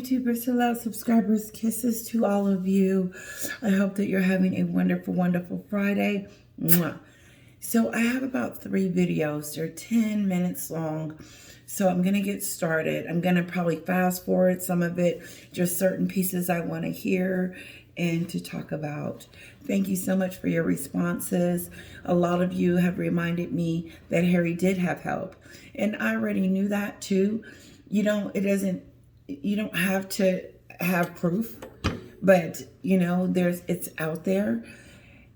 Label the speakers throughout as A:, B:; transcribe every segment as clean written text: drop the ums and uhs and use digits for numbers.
A: YouTubers, hello, subscribers, kisses to all of you. I hope that you're having a wonderful, wonderful Friday. Mwah. So I have about 3 videos. They're 10 minutes long. So I'm going to get started. I'm going to probably fast forward some of it, just certain pieces I want to hear and to talk about. Thank you so much for your responses. A lot of you have reminded me that Harry did have help. And I already knew that too. You don't have to have proof, but it's out there.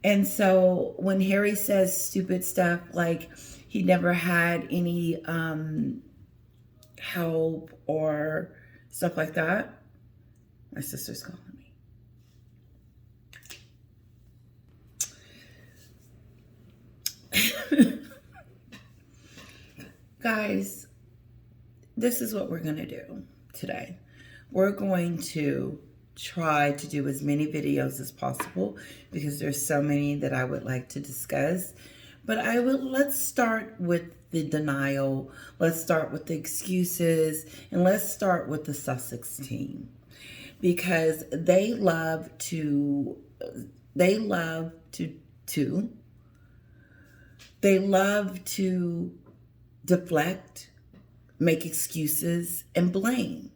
A: And so when Harry says stupid stuff like he never had any help or stuff like that, my sister's calling me. Guys, this is what we're going to do today. We're going to try to do as many videos as possible because there's so many that I would like to discuss. But let's start with the denial. Let's start with the excuses, and let's start with the Sussex team, because they love to deflect, make excuses, and blame.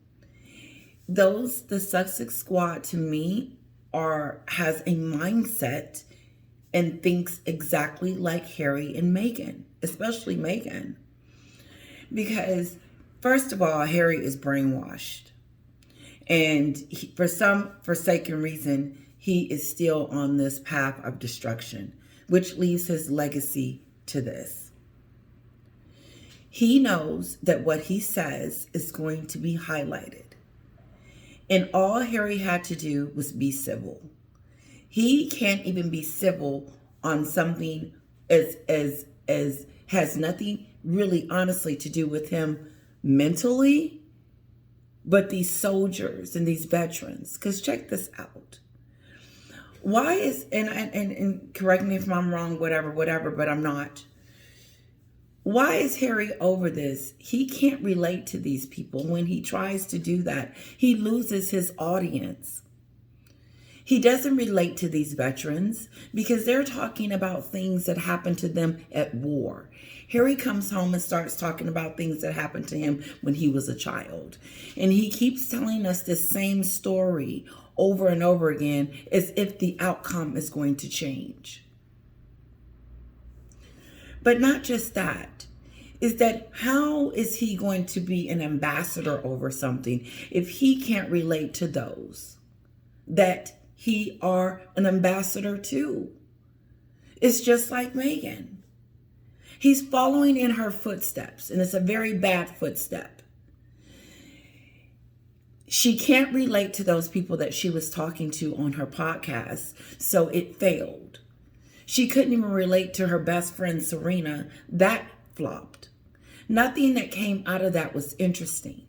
A: The Sussex squad to me has a mindset and thinks exactly like Harry and Meghan, especially Meghan. Because first of all, Harry is brainwashed. And for some forsaken reason, he is still on this path of destruction, which leaves his legacy to this. He knows that what he says is going to be highlighted. And all Harry had to do was be civil. He can't even be civil on something as has nothing really honestly to do with him mentally, but these soldiers and these veterans. Because check this out. Why is, and correct me if I'm wrong, whatever, but I'm not. Why is Harry over this? He can't relate to these people. When he tries to do that, he loses his audience. He doesn't relate to these veterans because they're talking about things that happened to them at war. Harry comes home and starts talking about things that happened to him when he was a child. And he keeps telling us the same story over and over again as if the outcome is going to change. But not just that, is that how is he going to be an ambassador over something if he can't relate to those that he are an ambassador to? It's just like Meghan. He's following in her footsteps, and it's a very bad footstep. She can't relate to those people that she was talking to on her podcast, so it failed. She couldn't even relate to her best friend, Serena. That flopped. Nothing that came out of that was interesting.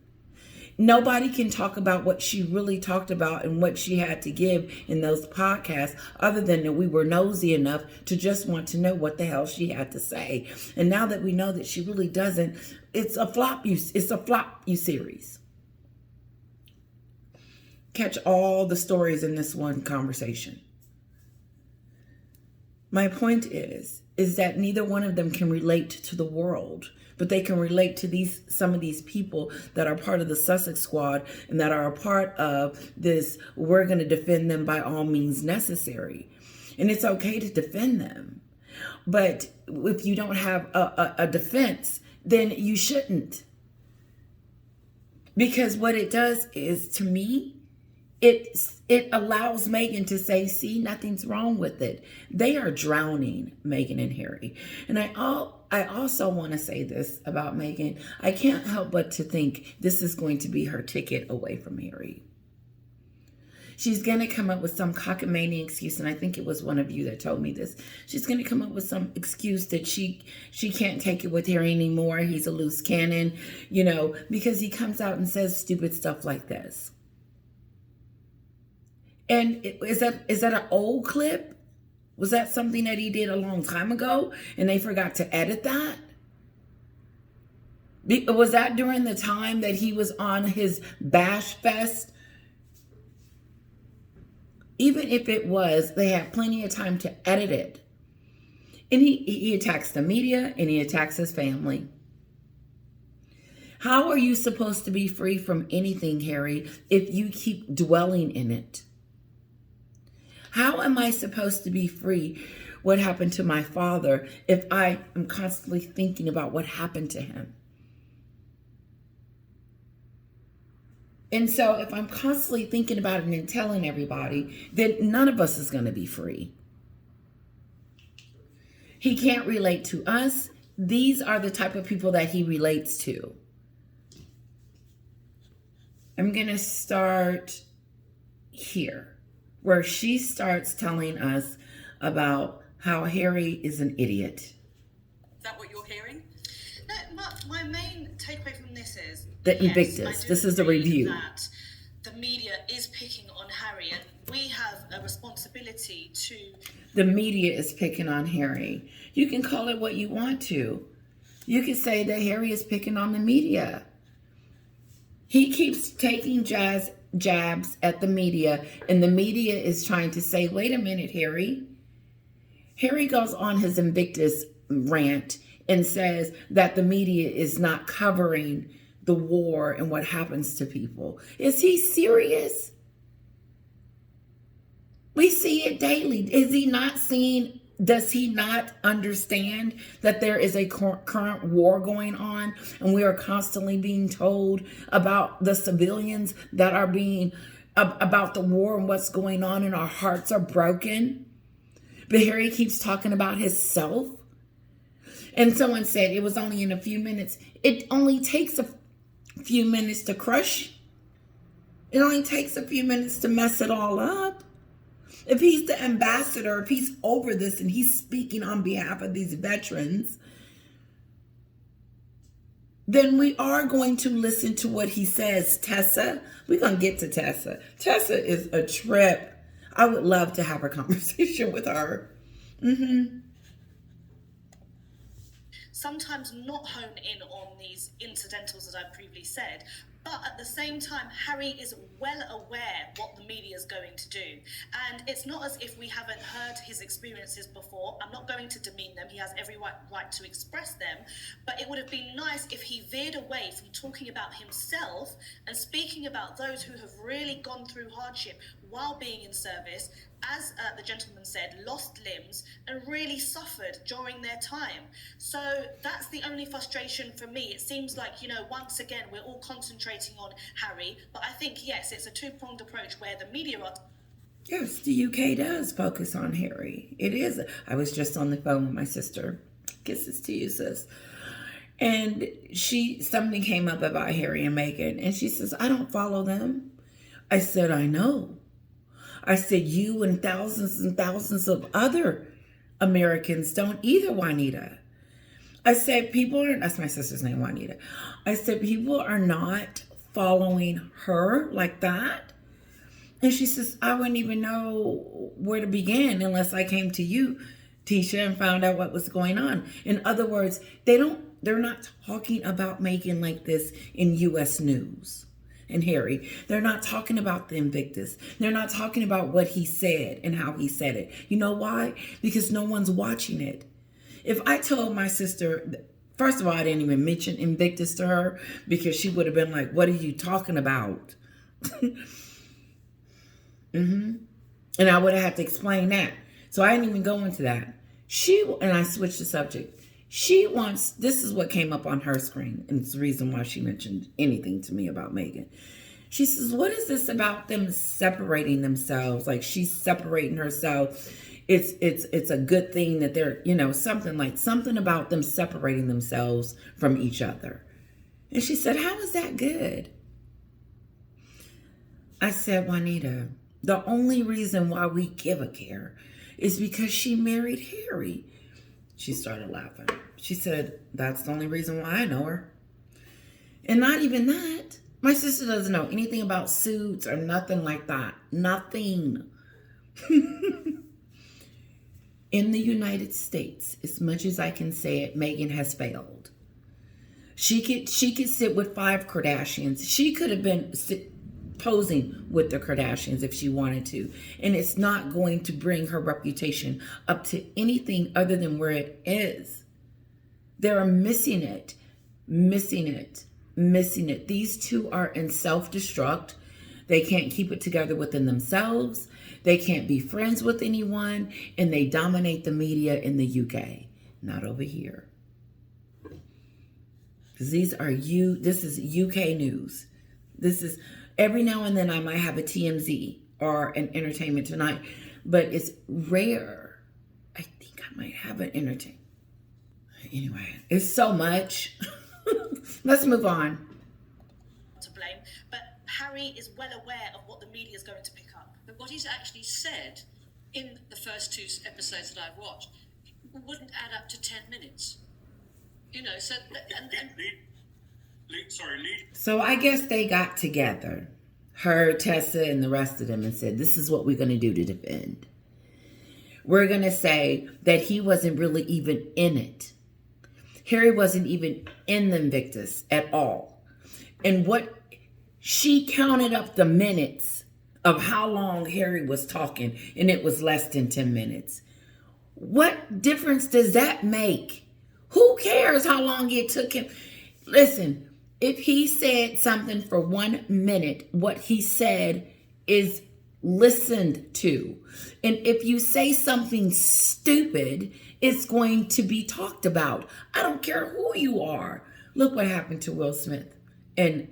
A: Nobody can talk about what she really talked about and what she had to give in those podcasts, other than that we were nosy enough to just want to know what the hell she had to say. And now that we know that she really doesn't, it's a flop you series. Catch all the stories in this one conversation. My point is that neither one of them can relate to the world, but they can relate to some of these people that are part of the Sussex squad and that are a part of this, we're going to defend them by all means necessary. And it's okay to defend them. But if you don't have a defense, then you shouldn't. Because what it does is, to me, it allows Meghan to say, see, nothing's wrong with it. They are drowning, Meghan and Harry. And I also want to say this about Meghan. I can't help but to think this is going to be her ticket away from Harry. She's going to come up with some cockamamie excuse, and I think it was one of you that told me this. She's going to come up with some excuse that she can't take it with Harry anymore. He's a loose cannon, because he comes out and says stupid stuff like this. And is that an old clip? Was that something that he did a long time ago and they forgot to edit that? Was that during the time that he was on his bash fest Even if it was, they had plenty of time to edit it. And he attacks the media and he attacks his family. How are you supposed to be free from anything, Harry, if you keep dwelling in it? How am I supposed to be free? What happened to my father if I am constantly thinking about what happened to him? And so if I'm constantly thinking about it and telling everybody, then none of us is going to be free. He can't relate to us. These are the type of people that he relates to. I'm going to start here, where she starts telling us about how Harry is an idiot.
B: Is that what you're hearing? No, my main takeaway from this is
A: the Invictus. This is the review.
B: That the media is picking on Harry, and we have a responsibility to.
A: The media is picking on Harry. You can call it what you want to. You can say that Harry is picking on the media. He keeps taking jabs at the media, and the media is trying to say, wait a minute, Harry. Harry goes on his Invictus rant and says that the media is not covering the war and what happens to people. Is he serious? We see it daily. Is he not seeing? Does he not understand that there is a current war going on, and we are constantly being told about the civilians that are being, about the war and what's going on, and our hearts are broken? But Harry keeps talking about himself. And someone said it was only in a few minutes. It only takes a few minutes to crush. It only takes a few minutes to mess it all up. If he's the ambassador, if he's over this and he's speaking on behalf of these veterans, then we are going to listen to what he says. Tessa, we're going to get to Tessa. Tessa is a trip. I would love to have a conversation with her.
B: Sometimes not hone in on these incidentals, as I previously said, but at the same time, Harry is well aware what the media is going to do. And it's not as if we haven't heard his experiences before. I'm not going to demean them. He has every right to express them. But it would have been nice if he veered away from talking about himself and speaking about those who have really gone through hardship while being in service, as the gentleman said, lost limbs and really suffered during their time. So that's the only frustration for me. It seems like, once again, we're all concentrating on Harry, but I think, yes, it's a two-pronged approach where the media are...
A: Yes, the UK does focus on Harry. It is. I was just on the phone with my sister. Kisses to you, sis. And something came up about Harry and Meghan, and she says, I don't follow them. I said, I know. I said, you and thousands of other Americans don't either, Juanita. I said, that's my sister's name, Juanita. I said, people are not following her like that. And she says, I wouldn't even know where to begin unless I came to you, Tisha, and found out what was going on. In other words, they're not talking about Meghan like this in U.S. news. And Harry, they're not talking about the Invictus. They're not talking about what he said and how he said it. You know why? Because no one's watching it. If I told my sister, first of all, I didn't even mention Invictus to her because she would have been like, what are you talking about? And I would have had to explain that. So I didn't even go into that. And I switched the subject. This is what came up on her screen, and it's the reason why she mentioned anything to me about Meghan. She says, what is this about them separating themselves? Like she's separating herself. It's a good thing that they're, something about them separating themselves from each other. And she said, how is that good? I said, Juanita, the only reason why we give a care is because she married Harry. She started laughing. She said, that's the only reason why I know her. And not even that. My sister doesn't know anything about suits or nothing like that. Nothing. In the United States, as much as I can say it, Meghan has failed. She could sit with 5 Kardashians. She could have been posing with the Kardashians if she wanted to. And it's not going to bring her reputation up to anything other than where it is. They're missing it. These two are in self-destruct. They can't keep it together within themselves. They can't be friends with anyone. And they dominate the media in the UK, not over here. Because this is UK news. This is, every now and then I might have a TMZ or an Entertainment Tonight, but it's rare. I think I might have an Entertainment. Anyway, it's so much. Let's move on.
B: To blame, but Harry is well aware of what the media is going to pick up.
C: But what he's actually said in the first 2 episodes that I've watched wouldn't add up to 10 minutes. You know, so...
A: So I guess they got together, her, Tessa, and the rest of them, and said, this is what we're going to do to defend. We're going to say that he wasn't really even in it. Harry wasn't even in the Invictus at all. And what she counted up the minutes of how long Harry was talking, and it was less than 10 minutes. What difference does that make? Who cares how long it took him? Listen, if he said something for 1 minute, what he said is listened to. And if you say something stupid, it's going to be talked about. I don't care who you are. Look what happened to Will Smith and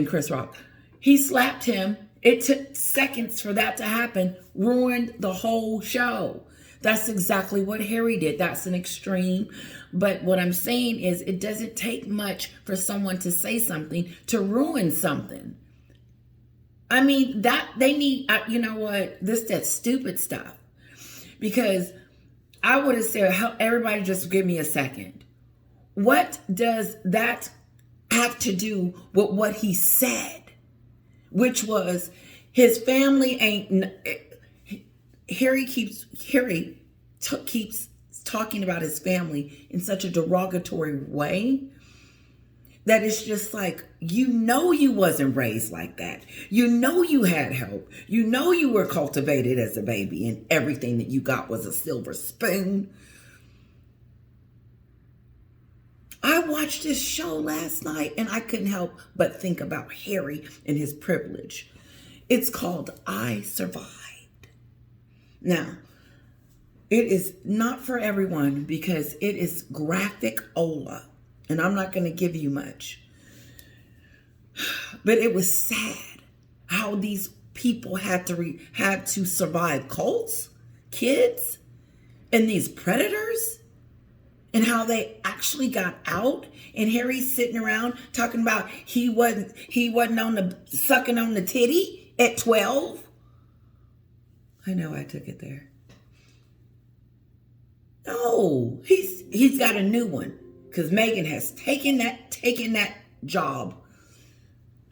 A: Chris Rock. He slapped him. It took seconds for that to happen. Ruined the whole show. That's exactly what Harry did. That's an extreme. But what I'm saying is it doesn't take much for someone to say something to ruin something. I mean, that they need, you know what? That stupid stuff. Because I would have said, everybody just give me a second. What does that have to do with what he said? Which was his family ain't... Harry keeps talking about his family in such a derogatory way that it's just like, you know, you wasn't raised like that. You know, you had help. You know, you were cultivated as a baby and everything that you got was a silver spoon. I watched this show last night and I couldn't help but think about Harry and his privilege. It's called I Survived. Now, it is not for everyone because it is graphic-ola, and I'm not going to give you much. But it was sad how these people had to survive cults, kids, and these predators, and how they actually got out. And Harry's sitting around talking about he wasn't sucking on the titty at 12. I know I took it there. No, he's got a new one because Meghan has taken that job.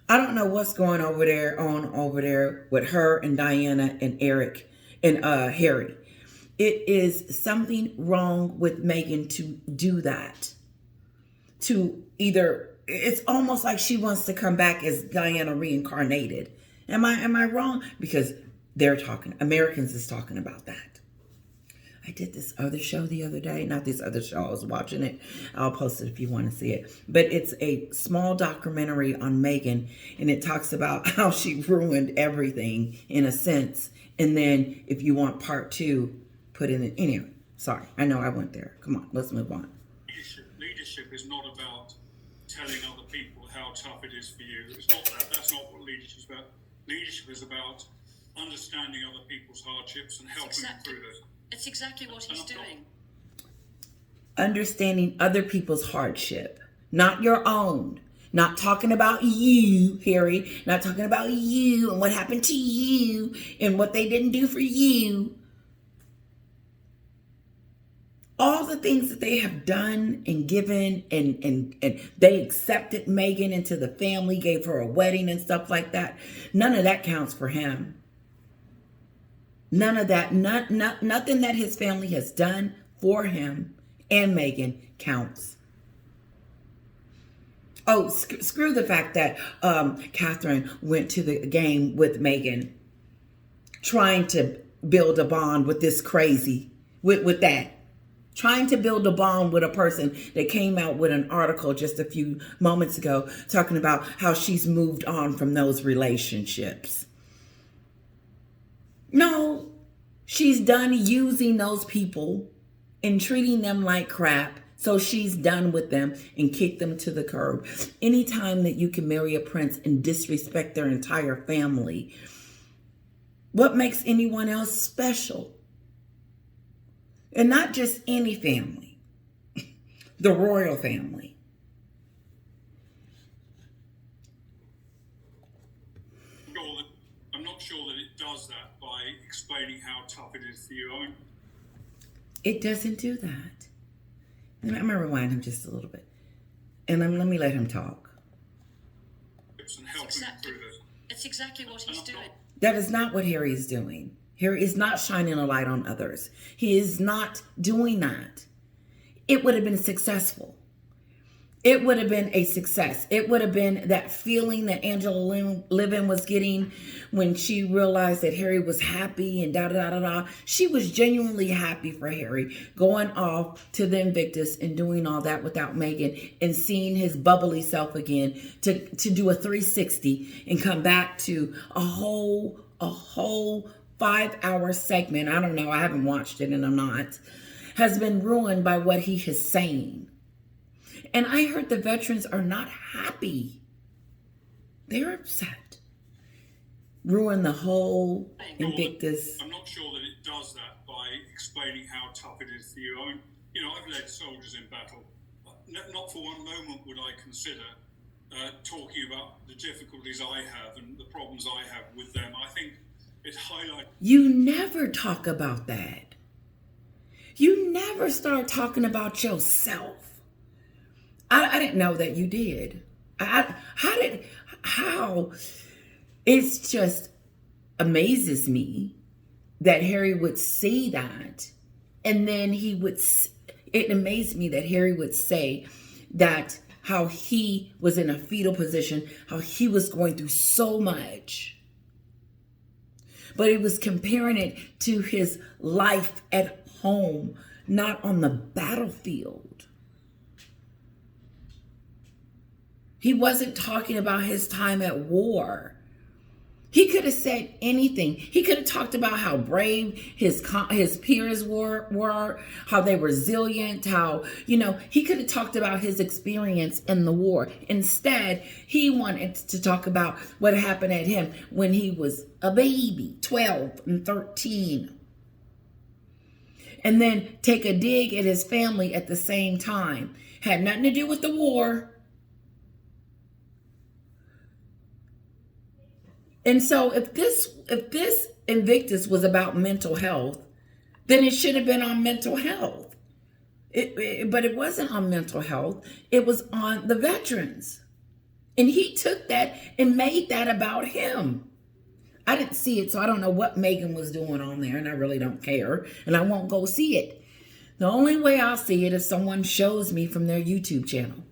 A: I don't know what's going over there with her and Diana and Eric and Harry. It is something wrong with Meghan to do that. It's almost like she wants to come back as Diana reincarnated. Am I wrong? Because Americans is talking about that. I did this other show the other day. Not this other show. I was watching it. I'll post it if you want to see it. But it's a small documentary on Meghan. And it talks about how she ruined everything in a sense. And then if you want part 2, put in it. Anyway, sorry. I know I went there. Come on. Let's move on.
D: Leadership is not about telling other people how tough it is for you. It's not that. That's not what leadership is about. Leadership is about understanding other people's hardships and helping them through those.
C: It's exactly what he's doing.
A: Understanding other people's hardship, not your own. Not talking about you, Harry. Not talking about you and what happened to you and what they didn't do for you. All the things that they have done and given and they accepted Meghan into the family, gave her a wedding and stuff like that. None of that counts for him. None of that, nothing that his family has done for him and Meghan counts. Oh, screw the fact that Catherine went to the game with Meghan, trying to build a bond with this crazy, with that. Trying to build a bond with a person that came out with an article just a few moments ago talking about how she's moved on from those relationships. No, she's done using those people and treating them like crap. So she's done with them and kicked them to the curb. Anytime that you can marry a prince and disrespect their entire family, what makes anyone else special? And not just any family, the royal family.
D: I'm not sure that it does that by explaining how tough it is for you. I mean,
A: it doesn't do that. I'm going to rewind him just a little bit. And let me let him talk.
C: It's exactly what he's doing.
A: That is not what Harry is doing. Harry is not shining a light on others. He is not doing that. It would have been successful. It would have been a success. It would have been that feeling that Angela Livin was getting when she realized that Harry was happy and da-da-da-da-da. She was genuinely happy for Harry going off to the Invictus and doing all that without Meghan and seeing his bubbly self again to do a 360 and come back to a whole 5-hour segment. I don't know. I haven't watched it and I'm not. Has been ruined by what he is saying. And I heard the veterans are not happy. They're upset. Ruin the whole Invictus.
D: I'm not sure that it does that by explaining how tough it is for you. I mean, I've led soldiers in battle. Not for one moment would I consider talking about the difficulties I have and the problems I have with them. I think it highlights...
A: You never talk about that. You never start talking about yourself. I didn't know that you did. How? It's just amazes me that Harry would say that. And then it amazed me that Harry would say that how he was in a fetal position, how he was going through so much. But he was comparing it to his life at home, not on the battlefield. He wasn't talking about his time at war. He could have said anything. He could have talked about how brave his peers were, how they were resilient, how, he could have talked about his experience in the war. Instead, he wanted to talk about what happened at him when he was a baby, 12 and 13. And then take a dig at his family at the same time. Had nothing to do with the war. And so if this Invictus was about mental health, then it should have been on mental health. But it wasn't on mental health. It was on the veterans. And he took that and made that about him. I didn't see it, so I don't know what Meghan was doing on there, and I really don't care. And I won't go see it. The only way I'll see it is someone shows me from their YouTube channel.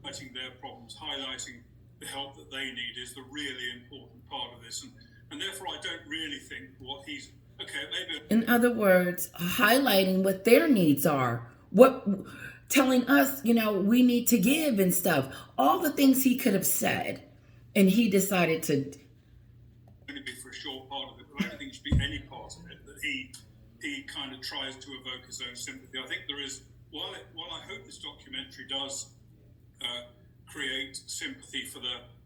D: Highlighting their problems, highlighting the help that they need is the really important part of this. And therefore, I don't really think what he's... Okay, maybe...
A: In other words, highlighting what their needs are. Telling us, we need to give and stuff. All the things he could have said. And he decided to...
D: Only be for a short part of it, but I don't think it should be any part of it that he kind of tries to evoke his own sympathy. I think there is... While I hope this documentary does... create sympathy for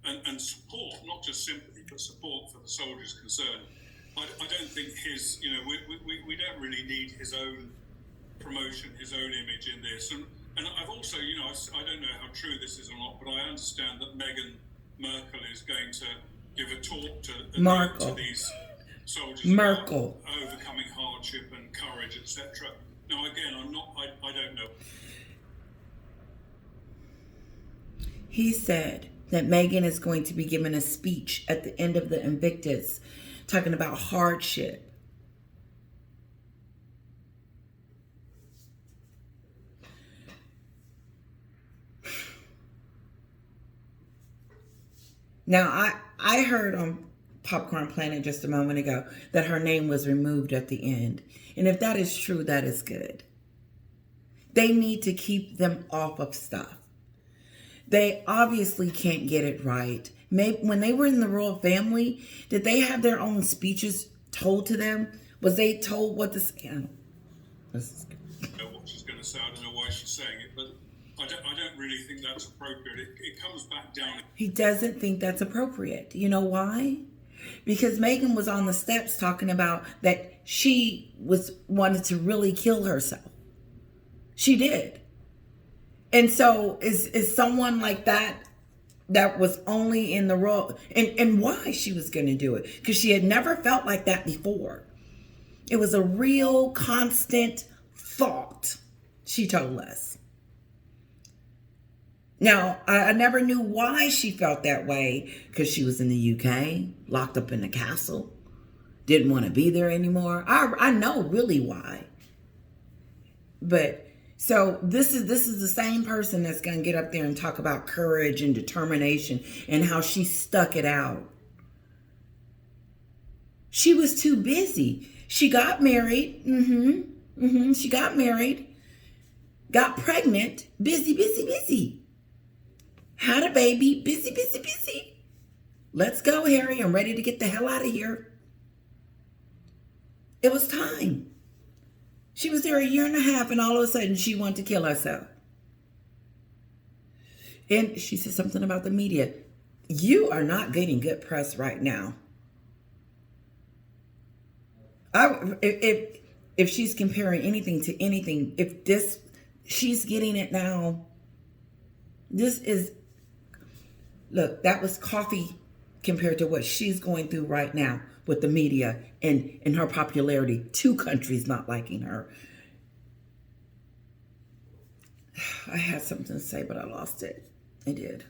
D: and support, not just sympathy, but support for the soldiers concerned. I don't think we don't really need his own promotion, his own image in this. And I've also, I don't know how true this is or not, but I understand that Meghan Markle is going to give a talk to these soldiers about overcoming hardship and courage, etc. Now, again, I don't know.
A: He said that Meghan is going to be giving a speech at the end of the Invictus talking about hardship. Now, I heard on Popcorn Planet just a moment ago that her name was removed at the end. And if that is true, that is good. They need to keep them off of stuff. They obviously can't get it right. Maybe when they were in the royal family, did they have their own speeches told to them? Was they told what to say? I
D: don't know what she's going to say. I don't know why she's saying it, but I don't really think that's appropriate. It comes back down.
A: He doesn't think that's appropriate. You know why? Because Meghan was on the steps talking about that she wanted to really kill herself. She did. And so is someone like that was only in the role, and why she was going to do it, because she had never felt like that before. It was a real constant thought, she told us. Now, I never knew why she felt that way, because she was in the UK, locked up in the castle, didn't want to be there anymore. I know really why. But so this is the same person that's going to get up there and talk about courage and determination and how she stuck it out. She was too busy. She got married. She got married. Got pregnant. Busy. Had a baby. Busy. Let's go, Harry. I'm ready to get the hell out of here. It was time. She was there 1.5 years, and all of a sudden she wanted to kill herself. And she said something about the media. You are not getting good press right now. If she's comparing anything to anything, she's getting it now. Look, that was coffee compared to what she's going through right now with the media and her popularity. 2 countries not liking her. I had something to say, but I lost it. I did.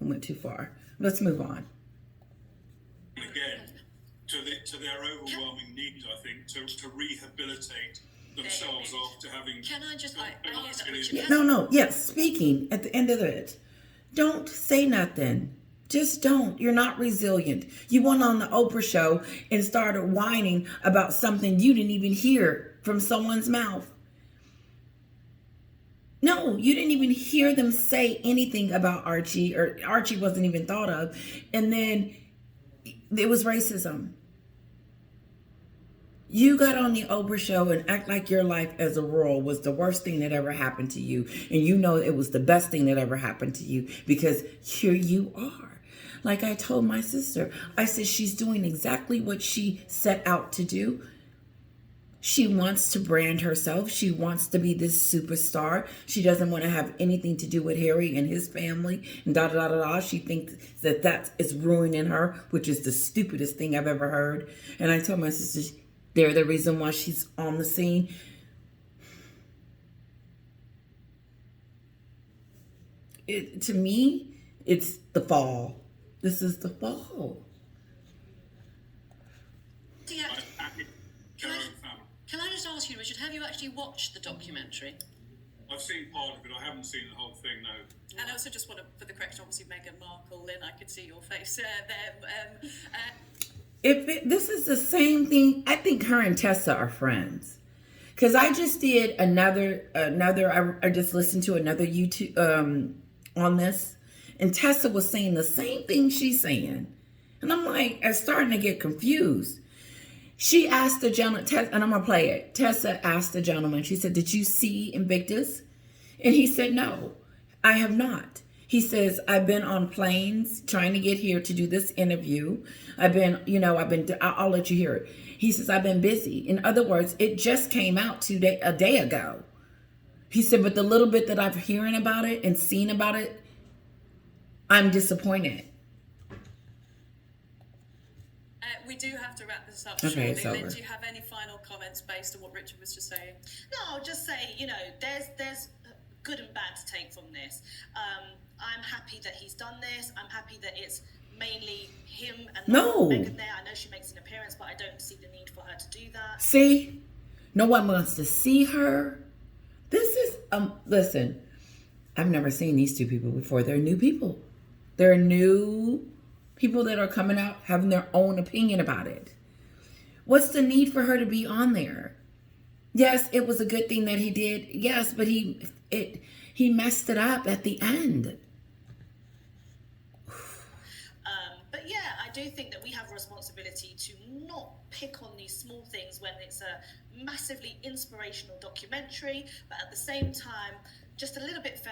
A: I went too far. Let's move on.
D: Again, to their overwhelming need, I think, to rehabilitate themselves after having...
C: Can I just...
A: No. Yes, speaking at the end of it. Don't say nothing. Just don't. You're not resilient. You went on the Oprah show and started whining about something you didn't even hear from someone's mouth. No, you didn't even hear them say anything about Archie, or Archie wasn't even thought of. And then it was racism. You got on the Oprah show and act like your life as a royal was the worst thing that ever happened to you. And you know it was the best thing that ever happened to you, because here you are. Like I told my sister, I said she's doing exactly what she set out to do. She wants to brand herself. She wants to be this superstar. She doesn't want to have anything to do with Harry and his family and da-da-da-da-da. She thinks that is ruining her, which is the stupidest thing I've ever heard. And I told my sister, they're the reason why she's on the scene. To me, it's the fall. This is the fall.
C: Can I just ask you, Richard, have you actually watched the documentary?
D: I've seen part of it. I haven't seen the whole thing, no.
B: And I also just want to, for the correction, obviously Meghan Markle, Lynn, I could see your face there.
A: This is the same thing, I think her and Tessa are friends. Because I just did I just listened to another YouTube on this. And Tessa was saying the same thing she's saying. And I'm like, I'm starting to get confused. She asked the gentleman, and I'm going to play it. Tessa asked the gentleman, she said, did you see Invictus? And he said, no, I have not. He says, I've been on planes trying to get here to do this interview. I'll let you hear it. He says, I've been busy. In other words, it just came out a day ago. He said, but the little bit that I'm hearing about it and seeing about it, I'm disappointed.
B: We do have to wrap this up
A: Okay,
B: shortly. Lynn, do you have any final comments based on what Richard was just saying? No, I'll just say, there's good and bad to take from this. I'm happy that he's done this. I'm happy that it's mainly him and not Meghan there. I know she makes an appearance, but I don't see the need for her to do that.
A: See? No one wants to see her. This is, listen, I've never seen these 2 people before. They're new people. They're new People that are coming out having their own opinion about it. What's the need for her to be on there? Yes, it was a good thing that he did. Yes, but he messed it up at the end.
B: But yeah, I do think that we have a responsibility to not pick on these small things when it's a massively inspirational documentary, but at the same time, just a little bit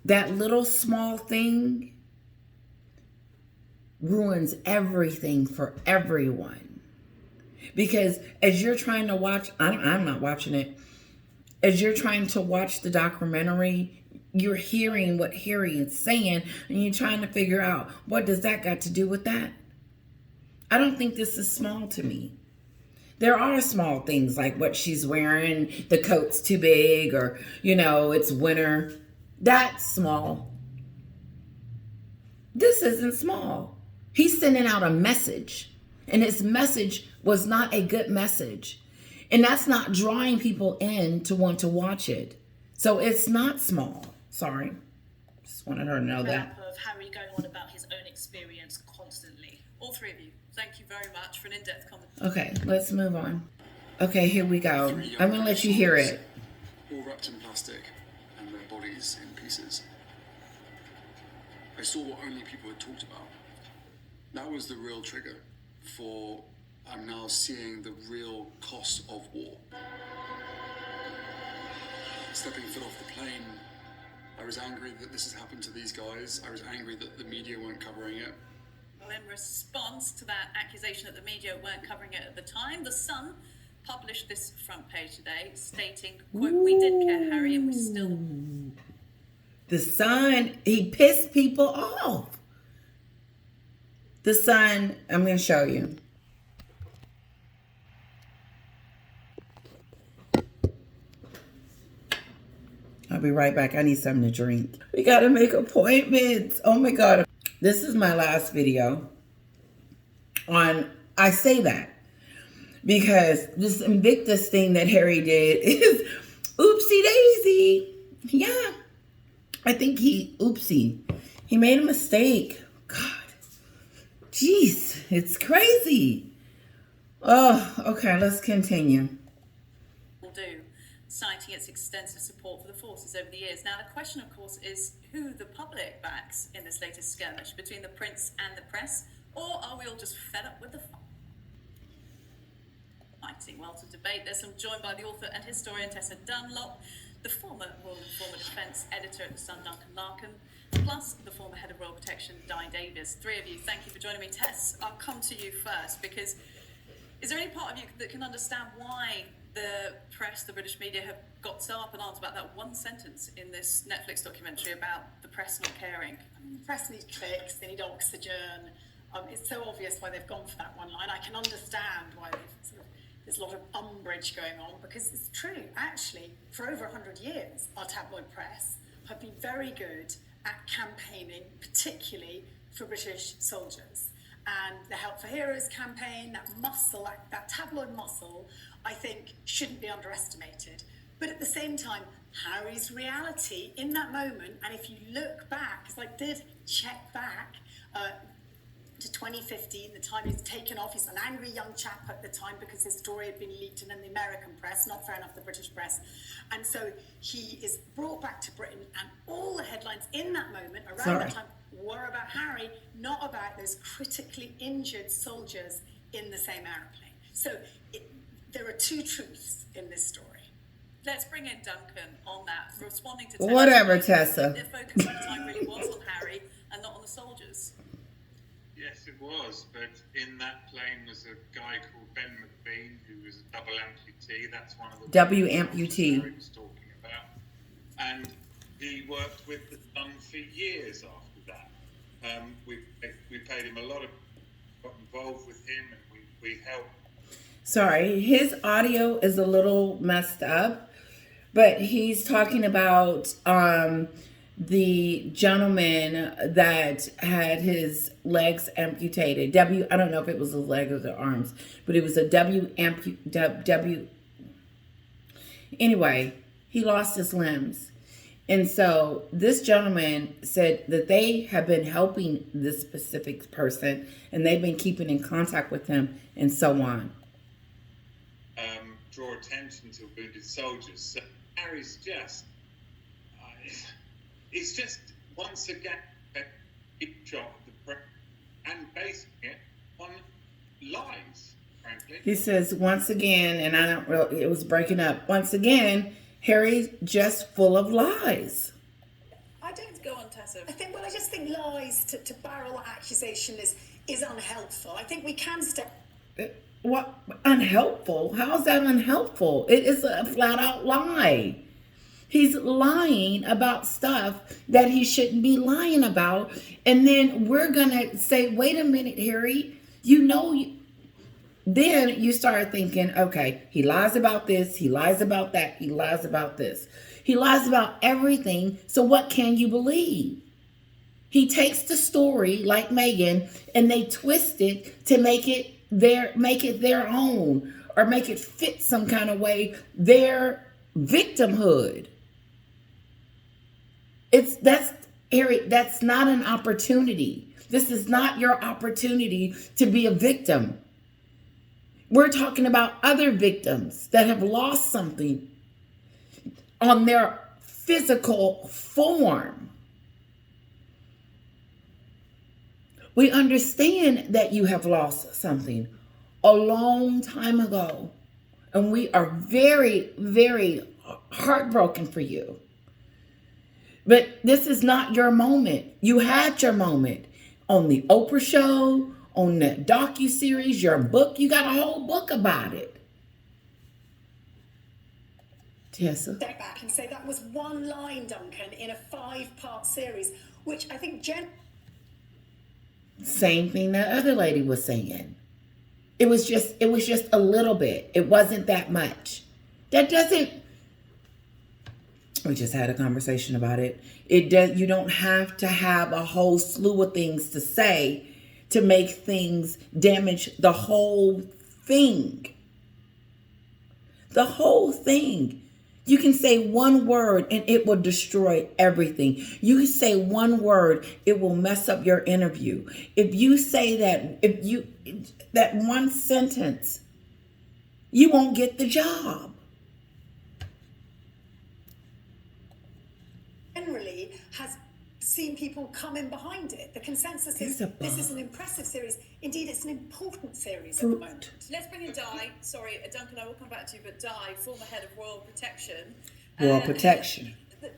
A: That little small thing ruins everything for everyone. Because as you're trying to watch, I'm not watching it. As you're trying to watch the documentary, you're hearing what Harry is saying, and you're trying to figure out, what does that got to do with that? I don't think this is small to me. There are small things like what she's wearing, the coat's too big, or, it's winter. That's small. This isn't small. He's sending out a message, and his message was not a good message. And that's not drawing people in to want to watch it. So it's not small. Sorry. Just wanted her to know that.
B: Of Harry going on about his own experience constantly.
C: All three of you, thank you very much for an in-depth comment.
A: Okay, let's move on. Okay, here we go. I'm going to let you hear it.
E: All wrapped in plastic and their bodies in pieces. I saw what only people had talked about. That was the real trigger for I'm now seeing the real cost of war. Stepping foot off the plane, I was angry that this has happened to these guys. I was angry that the media weren't covering it.
C: Well, in response to that accusation that the media weren't covering it at the time, The Sun published this front page today stating, quote, "We did care, Harry, and we still..."
A: The Sun, he pissed people off. The Sun, I'm going to show you. I'll be right back. I need something to drink. We got to make appointments. Oh my God. This is my last video on, I say that because this Invictus thing that Harry did is oopsie daisy. Yeah. I think he made a mistake. God. Jeez. It's crazy. Oh, okay. Let's continue.
C: Citing its extensive support for the forces over the years. Now, the question, of course, is who the public backs in this latest skirmish between the prince and the press, or are we all just fed up with the fighting? Well, to debate this, I'm joined by the author and historian Tessa Dunlop, the former Royal and former Defence editor at the Sun, Duncan Larkin, plus the former head of Royal Protection, Di Davis. Three of you, thank you for joining me. Tess, I'll come to you first, because is there any part of you that can understand why the press, the British media, have got so up in arms about that one sentence in this Netflix documentary about the press not caring?
F: The press need clicks, they need oxygen. It's so obvious why they've gone for that one line. I can understand why there's a lot of umbrage going on, because it's true. Actually, for over 100 years, our tabloid press have been very good at campaigning, particularly for British soldiers. And the Help for Heroes campaign, that muscle, that tabloid muscle, I think shouldn't be underestimated. But at the same time, Harry's reality in that moment, and if you look back, because I did check back to 2015, the time he's taken off, he's an angry young chap at the time because his story had been leaked in the American press, not fair enough the British press. And so he is brought back to Britain, and all the headlines in that moment, around that time, were about Harry, not about those critically injured soldiers in the same aeroplane. So there are two truths in this story.
C: Let's bring in Duncan on that, responding to
A: Tessa. Whatever, Tessa.
C: The focus at the time really was on Harry and not on the soldiers.
G: Yes, it was, but in that plane was a guy called Ben McBean, who was a double amputee. That's one of the
A: W amputee
G: Harry was talking about. And he worked with the Sun for years after that. We paid him a lot of, got involved with him, and we helped.
A: Sorry, his audio is a little messed up, but he's talking about the gentleman that had his legs amputated. I don't know if it was his leg or the arms, but it was a W. Anyway, He lost his limbs. And so this gentleman said that they have been helping this specific person and they've been keeping in contact with him and so on.
G: Draw attention to wounded soldiers. So Harry's just, it's just once again a shot of the press and basing it on lies, frankly.
A: He says once again, and I don't really, it was breaking up. Once again, Harry's just full of lies.
C: I don't go on, Tessa.
F: I just think lies to barrel accusation is unhelpful. I think we can step.
A: What? Unhelpful? How is that unhelpful? It is a flat out lie. He's lying about stuff that he shouldn't be lying about. And then we're going to say, wait a minute, Harry, then you start thinking, okay, he lies about this, he lies about that, he lies about this. He lies about everything, so what can you believe? He takes the story, like Meghan, and they twist it to make it their own, or make it fit some kind of way, their victimhood. Harry, that's not an opportunity. This is not your opportunity to be a victim. We're talking about other victims that have lost something on their physical form. We understand that you have lost something a long time ago, and we are very, very heartbroken for you. But this is not your moment. You had your moment on the Oprah show, on that docuseries, your book. You got a whole book about it. Tessa?
F: Step back and say that was one line, Duncan, in a 5-part series, which I think
A: same thing that other lady was saying. It was just a little bit. It wasn't that much. We just had a conversation about it. You don't have to have a whole slew of things to say to make things damage the whole thing. The whole thing. You can say one word and it will destroy everything. You can say one word, it will mess up your interview. If you say that one sentence, you won't get the job.
F: generally has seen people come in behind it. The consensus is this is an impressive series. Indeed, it's an important series at the moment.
C: Let's bring in Di. Sorry, Duncan, I will come back to you, but Di, former head of Royal Protection.
A: Royal Protection.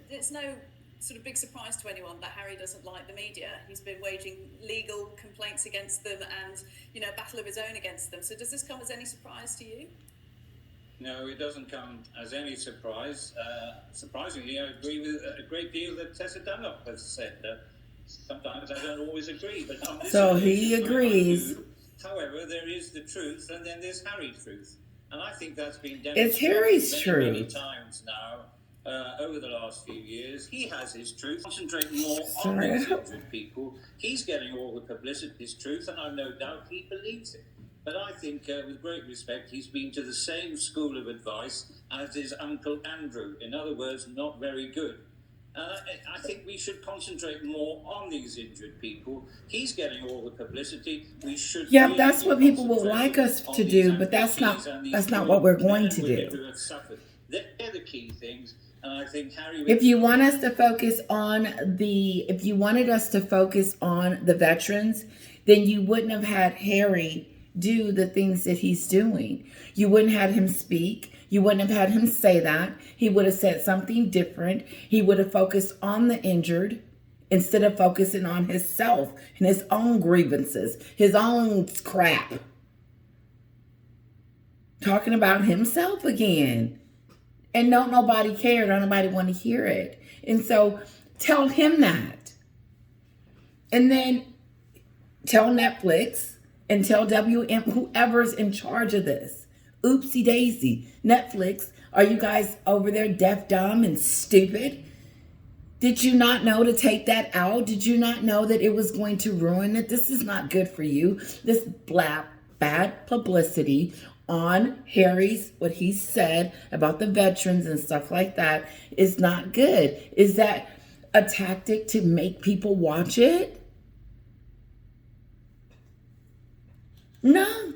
C: It's no sort of big surprise to anyone that Harry doesn't like the media. He's been waging legal complaints against them and, a battle of his own against them. So does this come as any surprise to you?
H: No, it doesn't come as any surprise. Surprisingly, I agree with a great deal that Tessa Dunlop has said. Sometimes I don't always agree, but on this
A: so he agrees.
H: However, there is the truth, and then there's Harry's truth, and I think that's been demonstrated
A: it's Harry's
H: many
A: truth.
H: Times now over the last few years. He has his truth. Concentrate more on these injured people. He's getting all the publicity, his truth, and I've no doubt he believes it. But I think, with great respect, he's been to the same school of advice as his uncle Andrew. In other words, not very good. I think we should concentrate more on these injured people. He's getting all the publicity. We should.
A: Yeah, that's what people would like us to do, but that's not what we're going to do.
H: They're the key things, and I think Harry.
A: If you want us to focus on if you wanted us to focus on the veterans, then you wouldn't have had Harry do the things that he's doing. You wouldn't have him speak. You wouldn't have had him say that. He would have said something different. He would have focused on the injured instead of focusing on himself and his own grievances, his own crap. Talking about himself again. And nobody cared. Nobody wanted to hear it. And so tell him that. And then tell Netflix and tell WM, whoever's in charge of this. Oopsie daisy. Netflix, are you guys over there deaf, dumb, and stupid? Did you not know to take that out? Did you not know that it was going to ruin it? This is not good for you. This bad publicity on Harry's, what he said about the veterans and stuff like that is not good. Is that a tactic to make people watch it? No.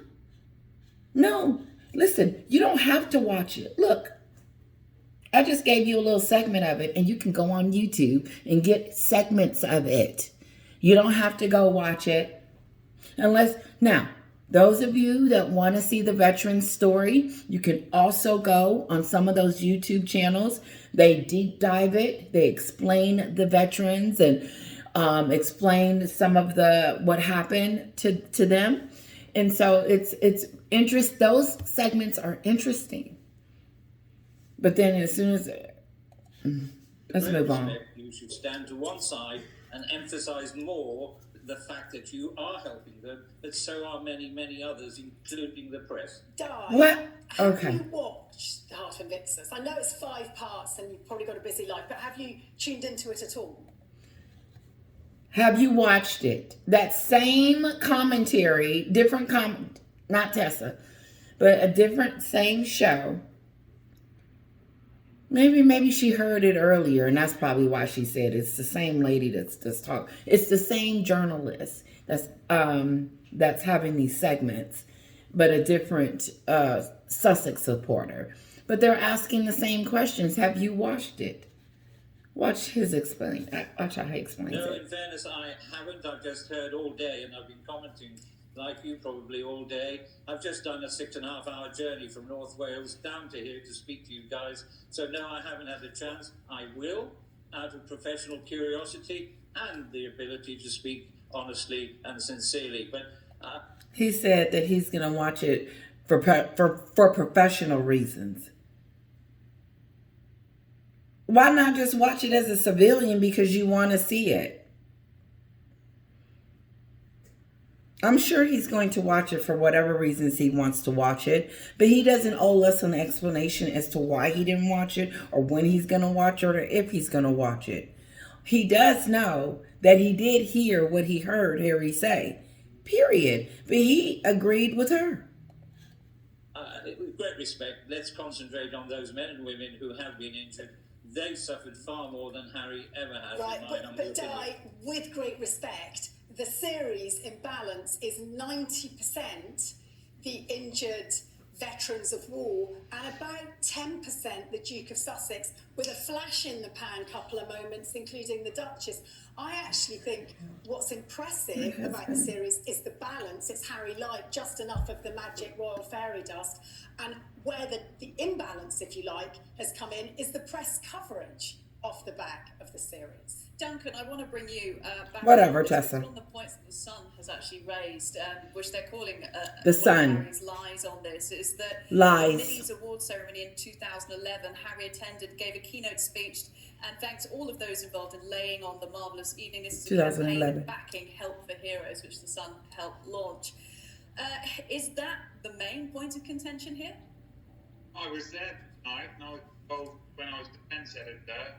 A: No. Listen, you don't have to watch it. Look, I just gave you a little segment of it, and you can go on YouTube and get segments of it. You don't have to go watch it. Now, those of you that want to see the veteran story, you can also go on some of those YouTube channels. They deep dive it. They explain the veterans and explain some of what happened to them. And so it's those segments are interesting. But then as soon as let's move on.
H: You should stand to one side and emphasize more the fact that you are helping them, but so are many, many others, including the press.
A: What? Okay.
F: Have you watched Heart of Invictus? I know it's 5 parts and you've probably got a busy life, but have you tuned into it at all?
A: Have you watched it? That same commentary, not Tessa, but a different, same show. Maybe she heard it earlier, and that's probably why she said it's the same lady that's talking. It's the same journalist that's having these segments, but a different Sussex supporter. But they're asking the same questions. Have you watched it? Watch his explain. Watch how he explains it.
H: No, in fairness, I haven't. I've just heard all day, and I've been commenting like you probably all day. I've just done a 6.5-hour journey from North Wales down to here to speak to you guys. So no, I haven't had a chance. I will, out of professional curiosity and the ability to speak honestly and sincerely. But
A: he said that he's going to watch it for professional reasons. Why not just watch it as a civilian because you want to see it? I'm sure he's going to watch it for whatever reasons he wants to watch it, but he doesn't owe us an explanation as to why he didn't watch it or when he's going to watch it or if he's going to watch it. He does know that he did hear what he heard Harry say, period. But he agreed with her.
H: With great respect, let's concentrate on those men and women who have been injured. They've suffered far more than Harry ever has.
F: Right, but Di, with great respect, the series in balance is 90% the injured veterans of war and about 10% the Duke of Sussex, with a flash in the pan couple of moments, including the Duchess. I actually think what's impressive about the series is the balance. It's Harry Light, just enough of the magic royal fairy dust. And where the imbalance, if you like, has come in is the press coverage off the back of the series.
C: Duncan, I want to bring you back.
A: Whatever, Tessa.
C: One of the points that the Sun has actually raised, which they're calling
A: the Sun
C: Harry's lies on this, is that
A: lies.
C: At Millie's award ceremony in 2011, Harry attended, gave a keynote speech, and thanked all of those involved in laying on the marvellous evening. This is
A: 2011.
C: Backing Help for Heroes, which the Sun helped launch. Is that the main point of contention here?
G: I was there tonight, and I was involved when I was defence editor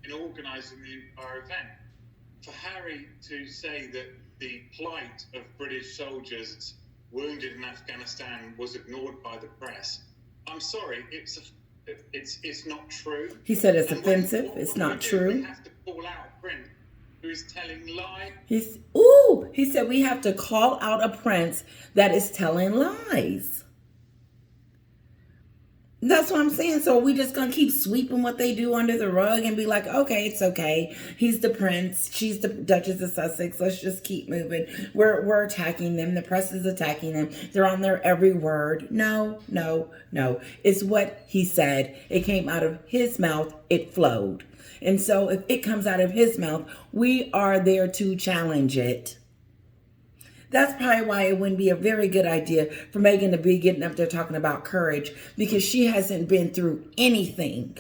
G: in organising the entire event. For Harry to say that the plight of British soldiers wounded in Afghanistan was ignored by the press, I'm sorry, it's not true.
A: He said it's offensive. It's not true.
G: We have to call out a prince who is telling lies.
A: He said we have to call out a prince that is telling lies. That's what I'm saying. So we just going to keep sweeping what they do under the rug and be like, okay, it's okay. He's the prince. She's the Duchess of Sussex. Let's just keep moving. We're attacking them. The press is attacking them. They're on their every word. No. It's what he said. It came out of his mouth. It flowed. And so if it comes out of his mouth, we are there to challenge it. That's probably why it wouldn't be a very good idea for Meghan to be getting up there talking about courage, because she hasn't been through anything.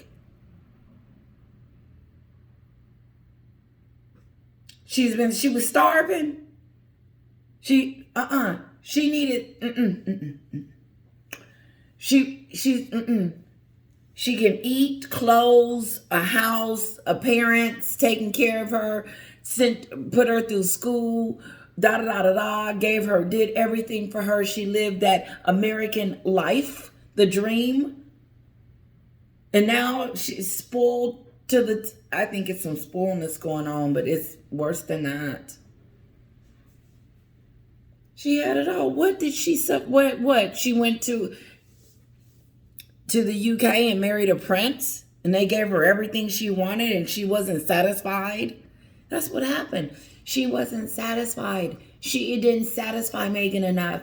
A: She was starving. She needed, She can eat, clothes, a house, a parents taking care of her, put her through school, da da da da da, did everything for her. She lived that American life, the dream. And now she's spoiled to the, I think it's some spoilness going on, but it's worse than that. She had it all. What did she, what? She went to the UK and married a prince, and they gave her everything she wanted, and she wasn't satisfied. That's what happened. She wasn't satisfied. It didn't satisfy Meghan enough.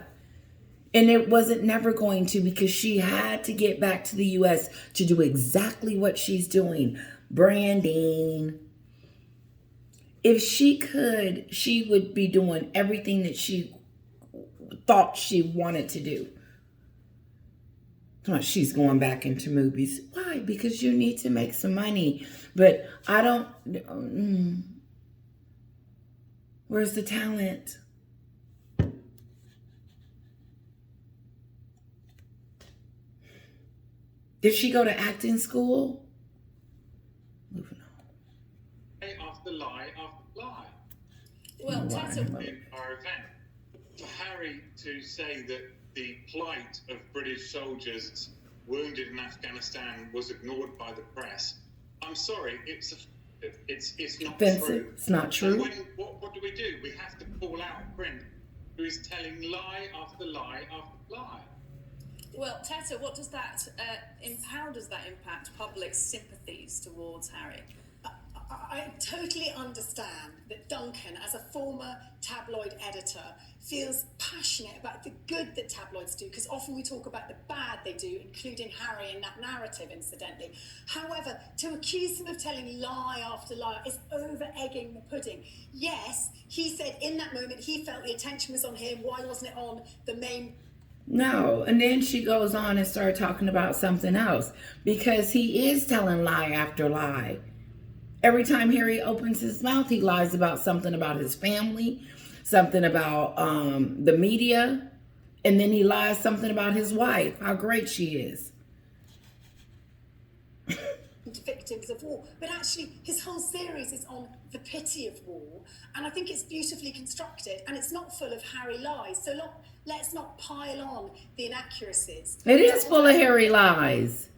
A: And it wasn't never going to, because she had to get back to the US to do exactly what she's doing. Branding. If she could, she would be doing everything that she thought she wanted to do. She's going back into movies. Why? Because you need to make some money. But I don't... Where's the talent? Did she go to acting school? Moving on.
G: After lie after lie.
C: Well, Tessa,
G: Our event. For Harry to say that the plight of British soldiers wounded in Afghanistan was ignored by the press, I'm sorry, it's not
A: offensive.
G: true.
A: It's not true.
G: And what do? We have to call out print who is telling lie after lie after lie.
C: well, Tessa, what does that, how does that impact public sympathies towards Harry?
F: I totally understand that Duncan, as a former tabloid editor, feels passionate about the good that tabloids do, because often we talk about the bad they do, including Harry in that narrative, incidentally. However, to accuse him of telling lie after lie is over-egging the pudding. Yes, he said in that moment he felt the attention was on him. Why wasn't it on the main...
A: No, and then she goes on and started talking about something else, because he is telling lie after lie. Every time Harry opens his mouth, he lies about something about his family, something about the media, and then he lies something about his wife, how great she is.
F: victims of war, but actually his whole series is on the pity of war, and I think it's beautifully constructed, and it's not full of Harry lies, so let's not pile on the inaccuracies.
A: It is full of Harry lies.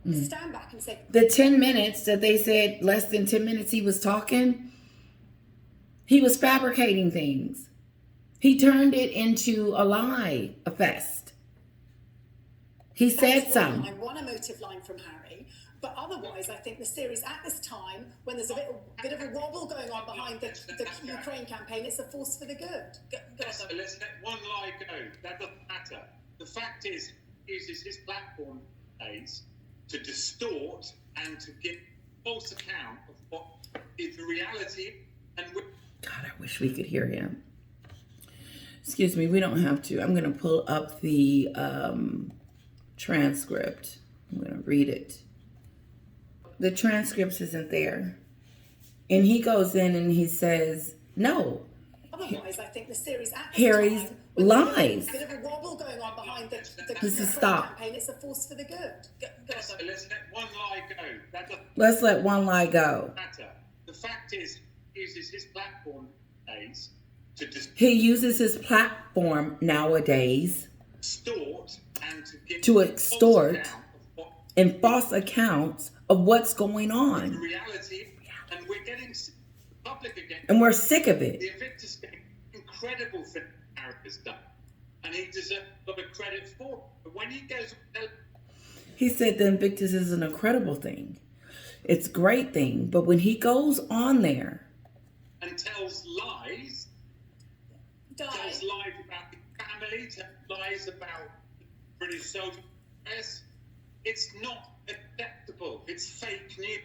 F: Stand back and say,
A: the 10 minutes that they said, less than 10 minutes he was talking, he was fabricating things. He turned it into a lie, a fest. He said some.
F: One emotive line from Harry, but otherwise I think the series at this time, when there's a bit of a wobble going on behind the Ukraine campaign, it's a force for the good.
G: Let's let one lie go. That doesn't matter. The fact is, he uses his platform days to distort and to give false account of what is the reality. And
A: God, I wish we could hear him. Excuse me, we don't have to. I'm going to pull up the transcript. I'm going to read it. The transcript isn't there. And he goes in and he says, no.
F: Otherwise, I think the series at this
A: Harry's
F: time,
A: lies.
F: A bit of a wobble going on behind the
A: This is
F: Ukraine
A: stop.
F: campaign. It's a force for the good.
G: let's let one lie go. That doesn't
A: Let's let one lie go.
G: matter. The fact is, he uses his platform days to
A: He uses his platform nowadays
G: distort and to give
A: to
G: false
A: extort
G: account of what
A: and false accounts of what's going
G: the
A: on.
G: reality, and we're getting public again.
A: And we're sick of it.
G: The Invictus game, incredible thing Harry has done, and he deserves a lot of credit for it. But when he goes,
A: He said the Invictus is an incredible thing. It's a great thing. But when he goes on there
G: and tells lies, tells lies about the family, tells lies about British soldiers, it's not acceptable. It's fake news.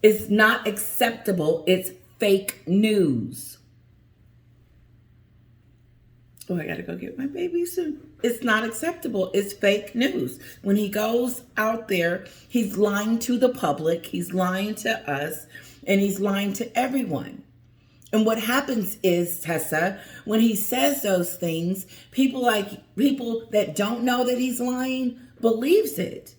A: it's not acceptable. It's fake news. Oh, I gotta go get my baby soon. It's not acceptable. It's fake news. When he goes out there, he's lying to the public, he's lying to us, and he's lying to everyone. And what happens is, Tessa, when he says those things, people that don't know that he's lying believes it.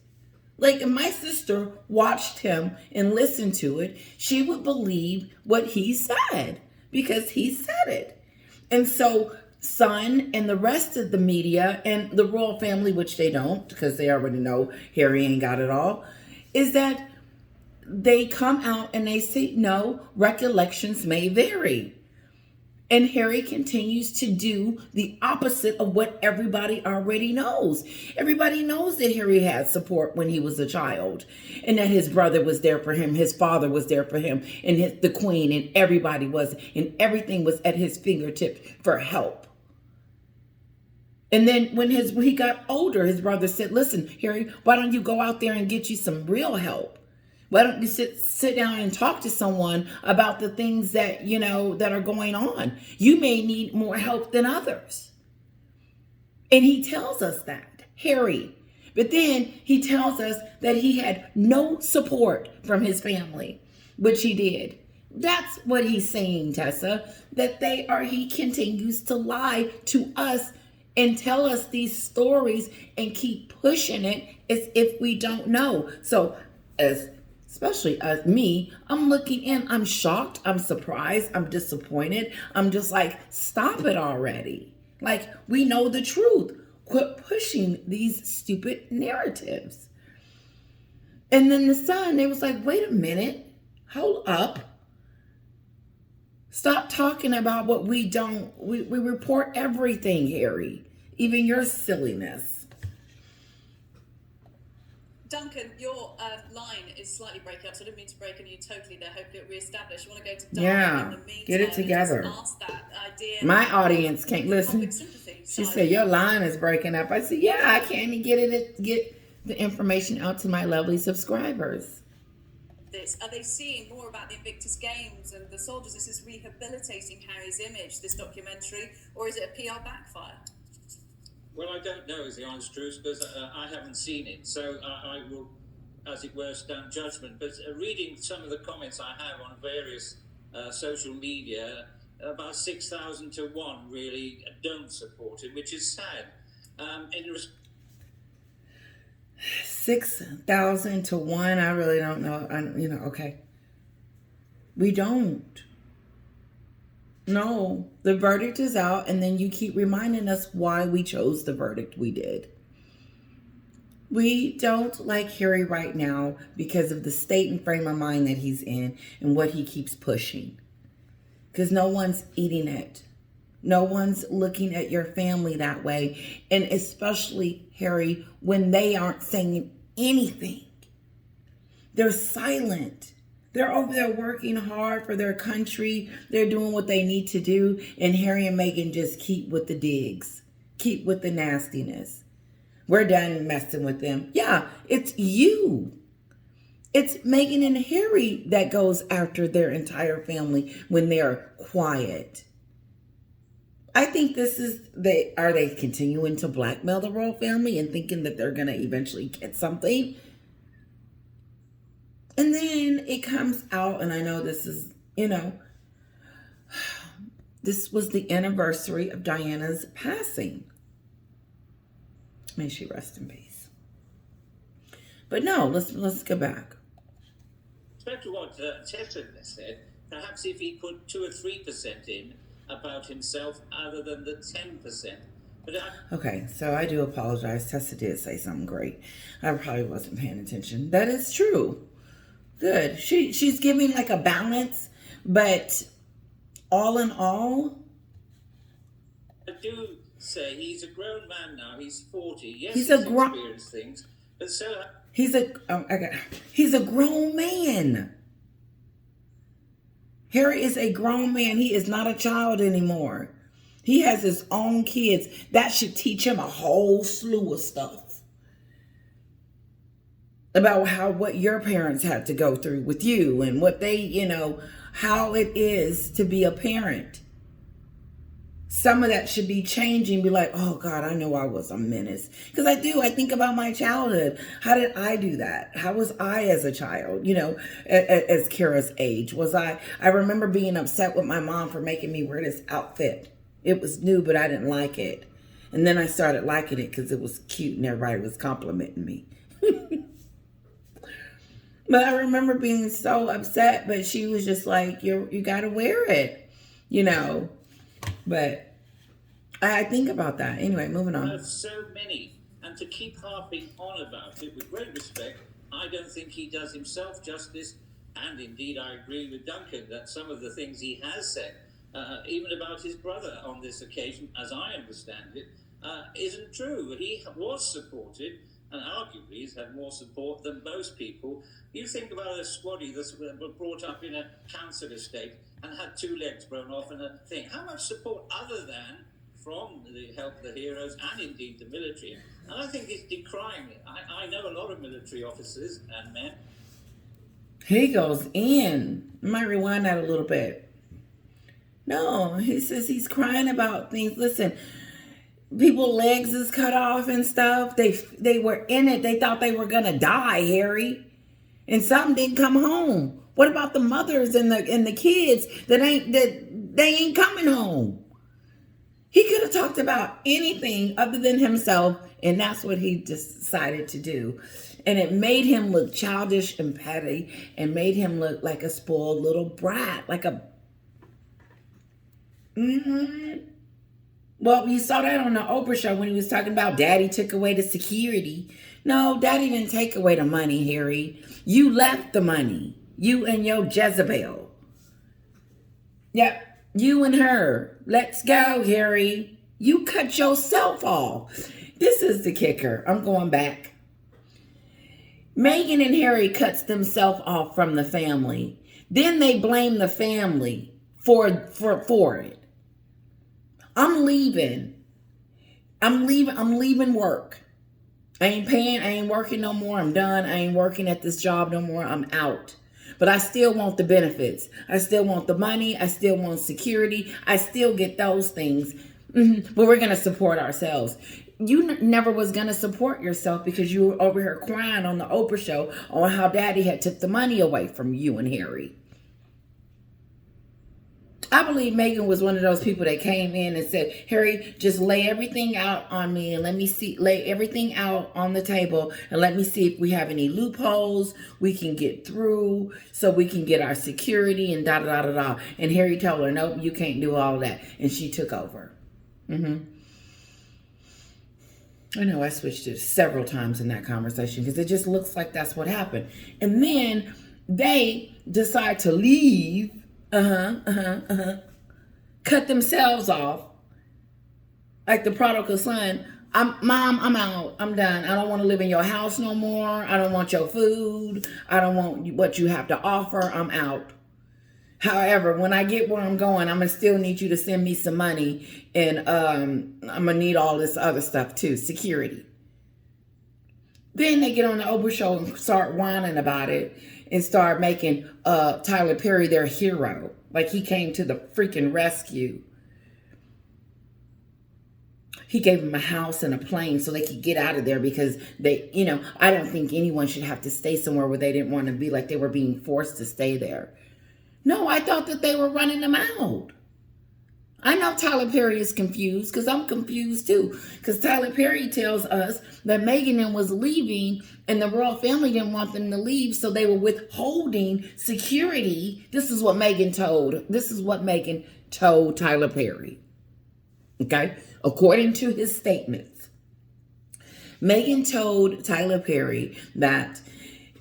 A: Like, if my sister watched him and listened to it, she would believe what he said because he said it. And so Son and the rest of the media and the royal family, which they don't, because they already know Harry ain't got it all, is that they come out and they say, no, recollections may vary. And Harry continues to do the opposite of what everybody already knows. Everybody knows that Harry had support when he was a child, and that his brother was there for him, his father was there for him, and the queen, and everybody was, and everything was at his fingertips for help. And then when he got older, his brother said, listen, Harry, why don't you go out there and get you some real help? Why don't you sit down and talk to someone about the things that, that are going on? You may need more help than others. And he tells us that, Harry. But then he tells us that he had no support from his family, which he did. That's what he's saying, Tessa, that he continues to lie to us and tell us these stories and keep pushing it as if we don't know. So especially me, I'm looking in, I'm shocked, I'm surprised, I'm disappointed. I'm just like, stop it already. Like, we know the truth. Quit pushing these stupid narratives. And then the Sun, they was like, wait a minute, hold up. Stop talking about what we don't, we report everything, Harry, even your silliness.
C: Duncan, your line is slightly breaking up, so I didn't mean to break you totally there. Hopefully it'll re-establish. You want to go to Duncan in the meantime,
A: get it together.
C: Ask that idea.
A: My audience can't listen. She said, your line is breaking up. I said, yeah, I can't get the information out to my lovely subscribers.
C: Are they seeing more about the Invictus Games and the soldiers? Is this rehabilitating Harry's image, this documentary, or is it a PR backfire?
H: Well, I don't know is the honest truth, because I haven't seen it. So I will, as it were, stand judgment. But reading some of the comments I have on various social media, about 6,000 to 1 really don't support it, which is sad.
A: 6,000 to 1, I really don't know. Okay. We don't. No, the verdict is out, and then you keep reminding us why we chose the verdict we did. We don't like Harry right now because of the state and frame of mind that he's in and what he keeps pushing. Because no one's eating it. No one's looking at your family that way. And especially, Harry, when they aren't saying anything. They're silent. They're over there working hard for their country. They're doing what they need to do. And Harry and Meghan just keep with the digs. Keep with the nastiness. We're done messing with them. Yeah, it's you. It's Meghan and Harry that goes after their entire family when they're quiet. I think are they continuing to blackmail the royal family and thinking that they're going to eventually get something? And then it comes out, and I know this is, this was the anniversary of Diana's passing. May she rest in peace. But no, let's go back.
H: Back to what Tessa said, perhaps if he put 2 or 3% in about himself other than the 10%.
A: Okay, so I do apologize. Tessa did say something great. I probably wasn't paying attention. That is true. Good. She's giving like a balance, but all in all,
H: I do say he's a grown man now. He's 40. Yes,
A: he's
H: experienced things, but so
A: he's a grown man. Harry is a grown man. He is not a child anymore. He has his own kids. That should teach him a whole slew of stuff about what your parents had to go through with you and what they, how it is to be a parent. Some of that should be changing. Be like, oh God, I know I was a menace. Because I think about my childhood. How did I do that? How was I as a child, as Kira's age? I remember being upset with my mom for making me wear this outfit. It was new, but I didn't like it. And then I started liking it because it was cute and everybody was complimenting me. But I remember being so upset, but she was just like, you got to wear it, But I think about that. Anyway, moving on.
H: There's so many. And to keep harping on about it, with great respect, I don't think he does himself justice. And indeed, I agree with Duncan that some of the things he has said, even about his brother on this occasion, as I understand it, isn't true. He was supported, and arguably he's had more support than most people. You think about a squaddy that was brought up in a cancer estate and had 2 legs blown off and a thing. How much support other than from the help of the heroes and indeed the military? And I think it's decrying it. I know a lot of military officers and men.
A: He goes in. I might rewind that a little bit. No, he says he's crying about things. Listen, people's legs is cut off and stuff. They were in it. They thought they were gonna die, Harry, and some didn't come home. What about the mothers and the kids that they ain't coming home? He could have talked about anything other than himself, and that's what he decided to do. And it made him look childish and petty, and made him look like a spoiled little brat, like a. Well, you saw that on the Oprah show when he was talking about Daddy took away the security. No, Daddy didn't take away the money, Harry. You left the money. You and your Jezebel. Yep. You and her. Let's go, Harry. You cut yourself off. This is the kicker. I'm going back. Meghan and Harry cuts themselves off from the family. Then they blame the family for it. I'm leaving. I'm leaving work. I ain't working no more. I'm done. I ain't working at this job no more. I'm out. But I still want the benefits. I still want the money. I still want security. I still get those things. But we're going to support ourselves. You never was going to support yourself because you were over here crying on the Oprah show on how Daddy had took the money away from you and Harry. I believe Meghan was one of those people that came in and said, Harry, just lay everything out on me and lay everything out on the table and let me see if we have any loopholes we can get through so we can get our security and da-da-da-da-da. And Harry told her, nope, you can't do all that. And she took over. I know I switched it several times in that conversation because it just looks like that's what happened. And then they decide to leave. Cut themselves off like the prodigal son. Mom, I'm out. I'm done. I don't want to live in your house no more. I don't want your food. I don't want what you have to offer. I'm out. However, when I get where I'm going, I'm going to still need you to send me some money. And I'm going to need all this other stuff too. Security. Then they get on the Oprah show and start whining about it. And start making Tyler Perry their hero. Like he came to the freaking rescue. He gave them a house and a plane so they could get out of there because they, I don't think anyone should have to stay somewhere where they didn't want to be, like they were being forced to stay there. No, I thought that they were running them out. I know Tyler Perry is confused because I'm confused too. Because Tyler Perry tells us that Meghan was leaving and the royal family didn't want them to leave, so they were withholding security. This is what Meghan told Tyler Perry. Okay? According to his statements. Meghan told Tyler Perry that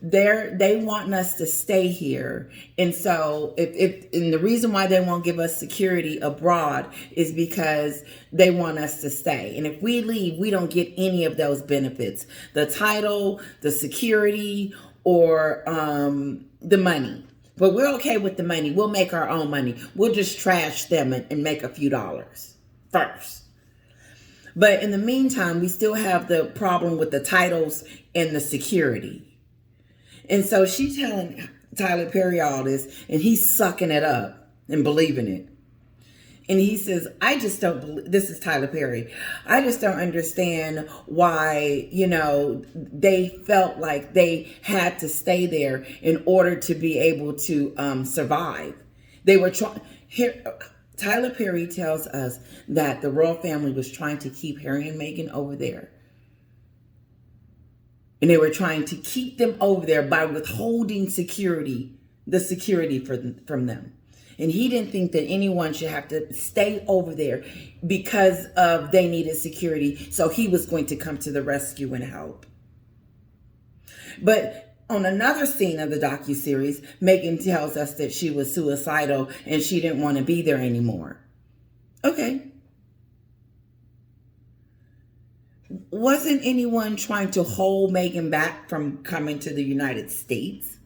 A: they want us to stay here, and so and the reason why they won't give us security abroad is because they want us to stay, and if we leave, we don't get any of those benefits, the title, the security, or the money. But we're okay with the money. We'll make our own money. We'll just trash them and make a few dollars first. But in the meantime, we still have the problem with the titles and the security. And so she's telling Tyler Perry all this, and he's sucking it up and believing it. And he says, I just don't believe, this is Tyler Perry, I just don't understand why, they felt like they had to stay there in order to be able to survive. They were trying, Tyler Perry tells us that the royal family was trying to keep Harry and Meghan over there. And they were trying to keep them over there by withholding security, the security from them. And he didn't think that anyone should have to stay over there because of they needed security. So he was going to come to the rescue and help. But on another scene of the docuseries, Meghan tells us that she was suicidal and she didn't want to be there anymore. Okay. Wasn't anyone trying to hold Meghan back from coming to the United States?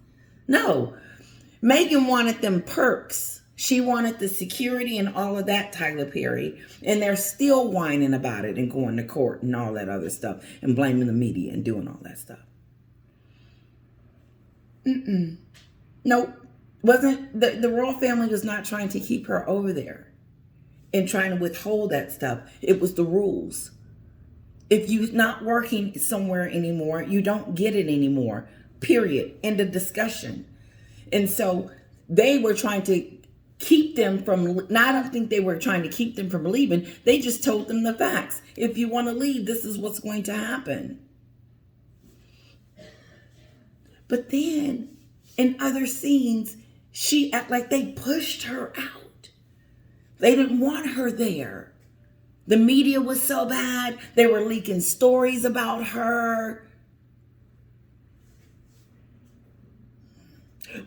A: No. Meghan wanted them perks. She wanted the security and all of that, Tyler Perry. And they're still whining about it and going to court and all that other stuff and blaming the media and doing all that stuff. Nope. Wasn't the royal family was not trying to keep her over there and trying to withhold that stuff. It was the rules. If you're not working somewhere anymore, you don't get it anymore. Period. End of discussion. And so they were trying to keep them from, I don't think they were trying to keep them from leaving. They just told them the facts. If you want to leave, this is what's going to happen. But then in other scenes, she act like they pushed her out. They didn't want her there. The media was so bad. They were leaking stories about her.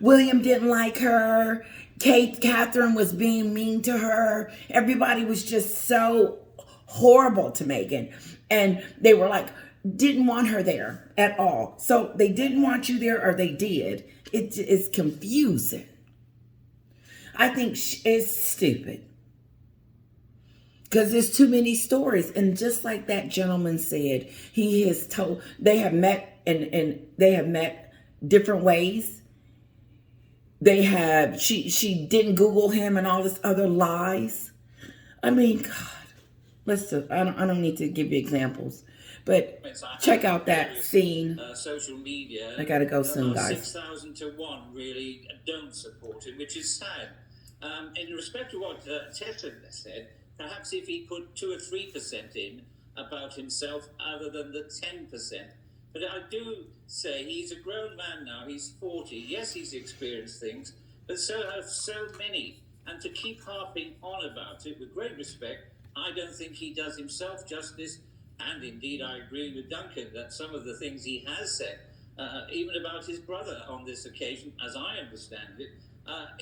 A: William didn't like her. Catherine was being mean to her. Everybody was just so horrible to Meghan. And they were like, didn't want her there at all. So they didn't want you there, or they did. It's confusing. I think it's stupid. Because there's too many stories. And just like that gentleman said, he has told, they have met and they have met different ways. They have, she didn't Google him and all this other lies. I mean, God, listen, I don't need to give you examples, but check out that scene.
H: Social media.
A: I gotta go soon, guys.
H: 6,000 to 1 really don't support it, which is sad. In respect to what Tessa said, perhaps if he put 2 or 3% in about himself other than the 10%. But I do say he's a grown man now. He's 40. Yes, he's experienced things, but so have so many. And to keep harping on about it, with great respect, I don't think he does himself justice. And indeed, I agree with Duncan that some of the things he has said, even about his brother on this occasion, as I understand it,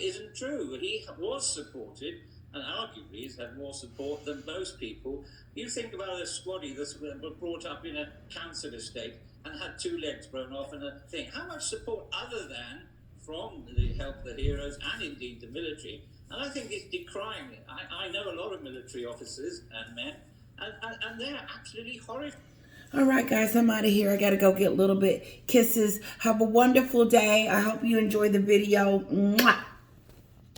H: isn't true. He was supported, and arguably he's had more support than most people. You think about a squaddy that was brought up in a cancer estate and had 2 legs blown off and a thing. How much support other than from the help of the heroes and indeed the military? And I think it's decrying it. I know a lot of military officers and men, and they're absolutely horrified.
A: All right, guys, I'm out of here. I got to go get a little bit kisses. Have a wonderful day. I hope you enjoy the video. Mwah.